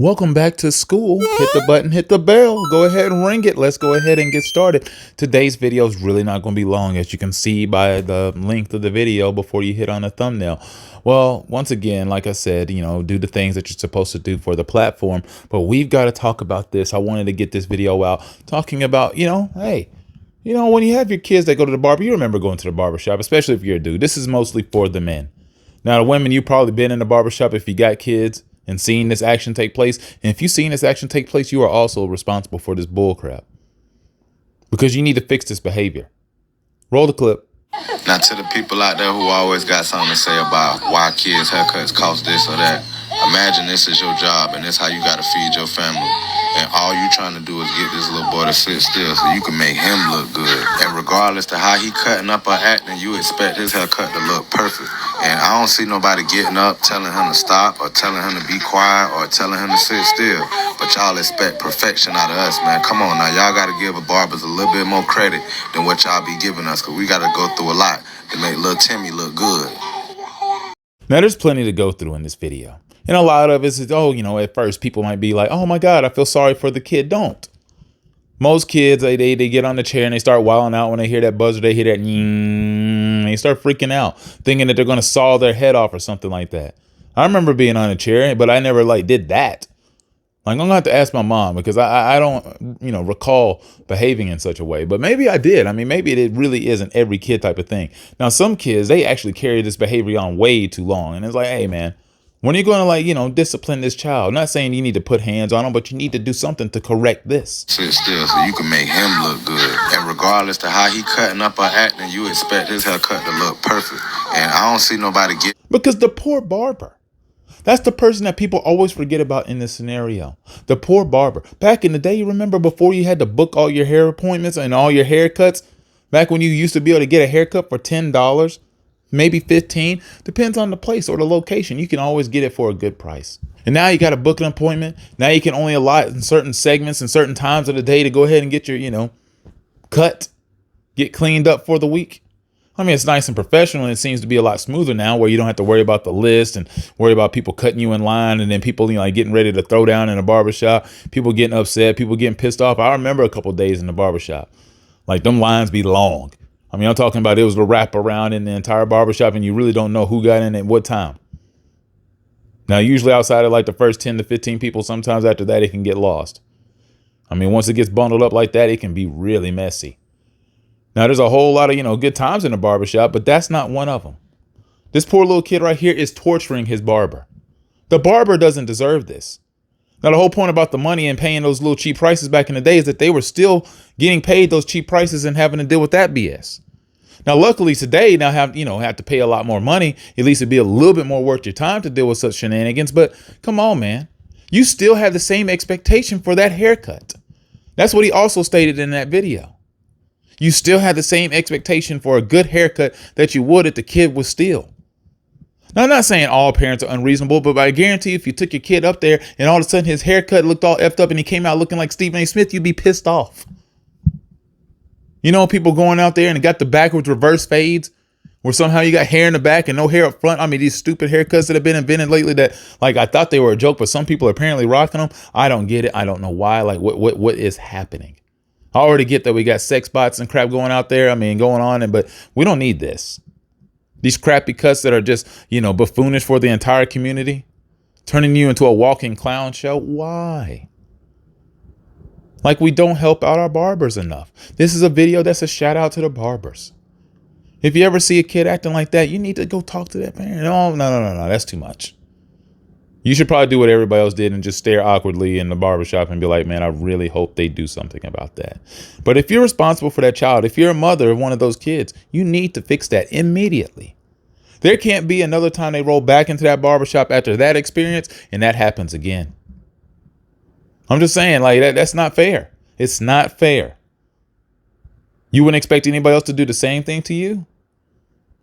Welcome back to school. Hit the button, hit the bell. Go ahead and ring it. Let's go ahead and get started. Today's video is really not going to be long, as you can see by the length of the video before you hit on the thumbnail. Well, once again, like I said, do the things that you're supposed to do for the platform. But we've got to talk about this. I wanted to get this video out talking about, hey, when you have your kids that go to the barber, you remember going to the barber shop, especially if you're a dude. This is mostly for the men. Now, the women, you've probably been in the barber shop if you got kids and seen this action take place. And if you've seen this action take place, you are also responsible for this bull crap. Because you need to fix this behavior. Roll the clip. Now, to the people out there who always got something to say about why kids' haircuts cost this or that, imagine this is your job and this how you got to feed your family. And all you trying to do is get this little boy to sit still so you can make him look good. And regardless to how he cutting up or acting, you expect his haircut to look perfect. And I don't see nobody getting up, telling him to stop or telling him to be quiet or telling him to sit still. But y'all expect perfection out of us, man. Come on now. Y'all got to give the barbers a little bit more credit than what y'all be giving us, because we got to go through a lot to make little Timmy look good. Now, there's plenty to go through in this video. And a lot of it is, at first people might be like, oh my God, I feel sorry for the kid. Don't. Most kids, they get on the chair and they start wilding out when they hear that buzzer, they hear that, and they start freaking out, thinking that they're going to saw their head off or something like that. I remember being on a chair, but I never did that. I'm going to have to ask my mom, because I don't, recall behaving in such a way. But maybe I did. I mean, maybe it really isn't every kid type of thing. Now, some kids, they actually carry this behavior on way too long. And it's like, hey, man, when are you going to, discipline this child? I'm not saying you need to put hands on them, but you need to do something to correct this. Sit still so you can make him look good. And regardless to how he cutting up or acting, you expect his haircut to look perfect. And I don't see nobody get... Because the poor barber. That's the person that people always forget about in this scenario. The poor barber. Back in the day, you remember before you had to book all your hair appointments and all your haircuts? Back when you used to be able to get a haircut for $10, maybe $15, depends on the place or the location. You can always get it for a good price. And now you got to book an appointment. Now you can only allot in certain segments and certain times of the day to go ahead and get your, cut, get cleaned up for the week. I mean, it's nice and professional, and it seems to be a lot smoother now, where you don't have to worry about the list and worry about people cutting you in line, and then people, getting ready to throw down in a barbershop, people getting upset, people getting pissed off. I remember a couple of days in the barbershop, them lines be long. I mean, I'm talking about it was the wrap around in the entire barbershop, and you really don't know who got in at what time. Now, usually outside of the first 10 to 15 people, sometimes after that, it can get lost. I mean, once it gets bundled up like that, it can be really messy. Now, there's a whole lot of, good times in the barbershop, but that's not one of them. This poor little kid right here is torturing his barber. The barber doesn't deserve this. Now, the whole point about the money and paying those little cheap prices back in the day is that they were still getting paid those cheap prices and having to deal with that BS. Now, luckily today, have to pay a lot more money. At least it'd be a little bit more worth your time to deal with such shenanigans. But come on, man. You still have the same expectation for that haircut. That's what he also stated in that video. You still have the same expectation for a good haircut that you would if the kid was still. Now, I'm not saying all parents are unreasonable, but I guarantee if you took your kid up there and all of a sudden his haircut looked all effed up and he came out looking like Stephen A. Smith, you'd be pissed off. People going out there and got the backwards reverse fades where somehow you got hair in the back and no hair up front. I mean, these stupid haircuts that have been invented lately that I thought they were a joke, but some people are apparently rocking them. I don't get it. I don't know why. What is happening? I already get that we got sex bots and crap going out there. I mean, going on, but we don't need this. These crappy cuts that are just, buffoonish for the entire community, turning you into a walking clown show. Why? We don't help out our barbers enough. This is a video that's a shout out to the barbers. If you ever see a kid acting like that, you need to go talk to that parent. No, that's too much. You should probably do what everybody else did and just stare awkwardly in the barbershop and be like, man, I really hope they do something about that. But if you're responsible for that child, if you're a mother of one of those kids, you need to fix that immediately. There can't be another time they roll back into that barbershop after that experience and that happens again. I'm just saying, that's not fair. It's not fair. You wouldn't expect anybody else to do the same thing to you?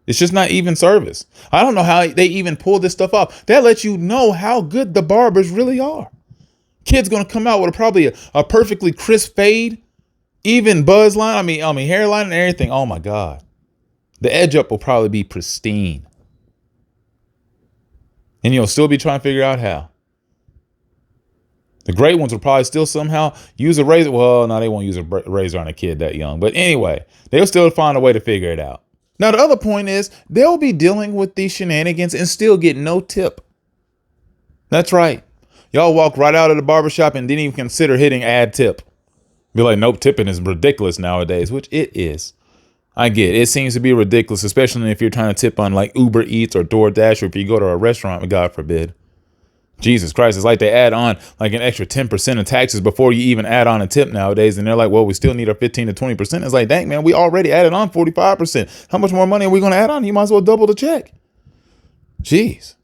It's just not even service. I don't know how they even pull this stuff off. That lets you know how good the barbers really are. Kid's going to come out with probably a perfectly crisp fade, even buzz line. I mean hairline and everything. Oh my God. The edge up will probably be pristine. And you'll still be trying to figure out how. The great ones will probably still somehow use a razor. Well, no, they won't use a razor on a kid that young. But anyway, they'll still find a way to figure it out. Now, the other point is they'll be dealing with these shenanigans and still get no tip. That's right. Y'all walk right out of the barbershop and didn't even consider hitting add tip. Be like, nope, tipping is ridiculous nowadays, which it is. I get it. It seems to be ridiculous, especially if you're trying to tip on like Uber Eats or DoorDash, or if you go to a restaurant, God forbid. Jesus Christ, it's like they add on like an extra 10% of taxes before you even add on a tip nowadays. And they're like, well, we still need our 15 to 20%. It's like, dang, man, we already added on 45%. How much more money are we going to add on? You might as well double the check. Jeez.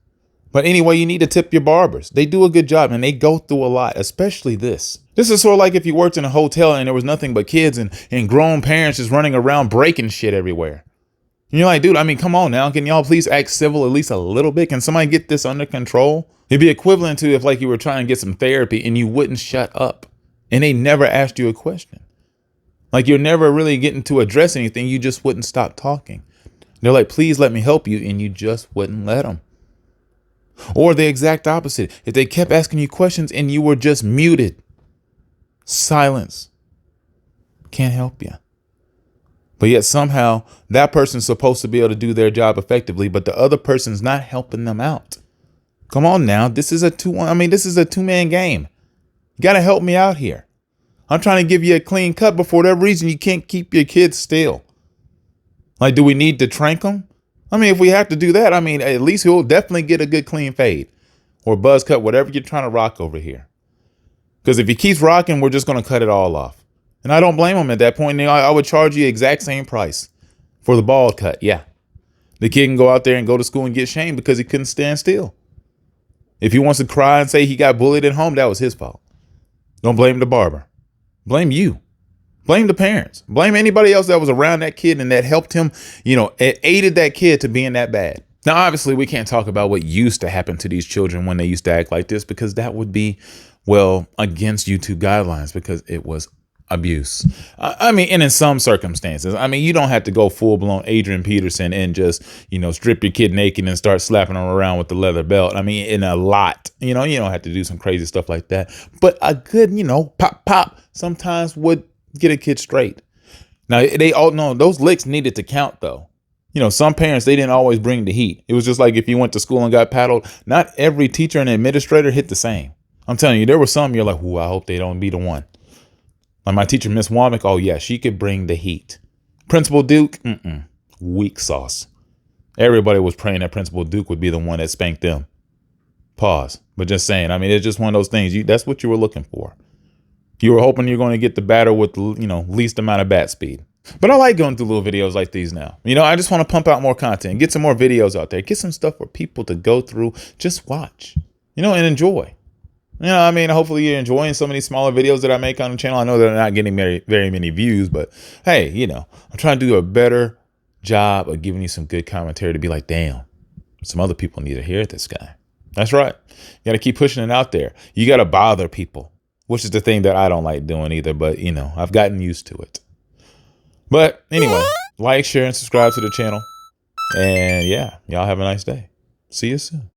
But anyway, you need to tip your barbers. They do a good job and they go through a lot, especially this. This is sort of like if you worked in a hotel and there was nothing but kids and grown parents just running around breaking shit everywhere. And you're like, dude, I mean, come on now. Can y'all please act civil at least a little bit? Can somebody get this under control? It'd be equivalent to if like you were trying to get some therapy and you wouldn't shut up and they never asked you a question. Like you're never really getting to address anything. You just wouldn't stop talking. They're like, please let me help you. And you just wouldn't let them. Or the exact opposite. If they kept asking you questions and you were just muted, silence, can't help you. But yet somehow that person's supposed to be able to do their job effectively, but the other person's not helping them out. Come on now. This is a two-man game. You got to help me out here. I'm trying to give you a clean cut, but for whatever reason, you can't keep your kids still. Like, do we need to trank them? I mean, if we have to do that, I mean, at least he'll definitely get a good clean fade or buzz cut, whatever you're trying to rock over here. Because if he keeps rocking, we're just going to cut it all off. And I don't blame him at that point. I would charge you the exact same price for the bald cut. Yeah. The kid can go out there and go to school and get shamed because he couldn't stand still. If he wants to cry and say he got bullied at home, that was his fault. Don't blame the barber. Blame you. Blame the parents. Blame anybody else that was around that kid and that helped him, aided that kid to being that bad. Now, obviously, we can't talk about what used to happen to these children when they used to act like this, because that would be, well, against YouTube guidelines, because it was abuse. I mean, and in some circumstances, I mean, you don't have to go full blown Adrian Peterson and just, strip your kid naked and start slapping him around with the leather belt. I mean, in a lot, you don't have to do some crazy stuff like that. But a good, pop sometimes would get a kid straight. Now, they all know those licks needed to count, though. Some parents, they didn't always bring the heat. It was just like if you went to school and got paddled, not every teacher and administrator hit the same. I'm telling you, there were some you're like, ooh, I hope they don't be the one. Like my teacher, Miss Womack, oh yeah, she could bring the heat. Principal Duke, weak sauce. Everybody was praying that Principal Duke would be the one that spanked them. Pause. But just saying, I mean, it's just one of those things. That's what you were looking for. You were hoping you're going to get the batter with the, least amount of bat speed. But I like going through little videos like these now. I just want to pump out more content, get some more videos out there, get some stuff for people to go through, just watch, and enjoy. I mean, hopefully you're enjoying some of these smaller videos that I make on the channel. I know they're not getting very, very many views, but hey, I'm trying to do a better job of giving you some good commentary to be like, damn, some other people need to hear this guy. That's right. You got to keep pushing it out there. You got to bother people, which is the thing that I don't like doing either. But, I've gotten used to it. But anyway, like, share, and subscribe to the channel. And yeah, y'all have a nice day. See you soon.